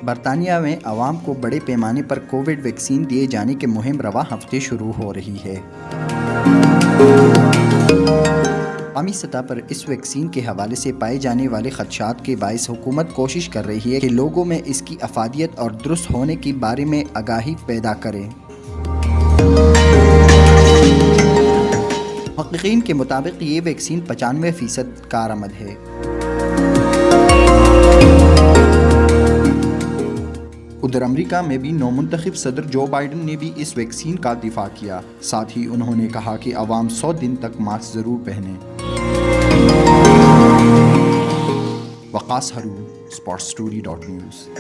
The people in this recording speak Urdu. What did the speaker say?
برطانیہ میں عوام کو بڑے پیمانے پر کووڈ ویکسین دیے جانے کی مہم رواں ہفتے شروع ہو رہی ہے۔ قومی سطح پر اس ویکسین کے حوالے سے پائے جانے والے خدشات کے باعث حکومت کوشش کر رہی ہے کہ لوگوں میں اس کی افادیت اور درست ہونے کے بارے میں آگاہی پیدا کرے۔ محققین کے مطابق یہ ویکسین 95% کارآمد ہے۔ ادھر امریکہ میں بھی نومنتخب صدر جو بائیڈن نے بھی اس ویکسین کا دفاع کیا، ساتھ ہی انہوں نے کہا کہ عوام 100 دن تک ماسک ضرور پہنیں۔ وقاص ہارون، sportsstory.news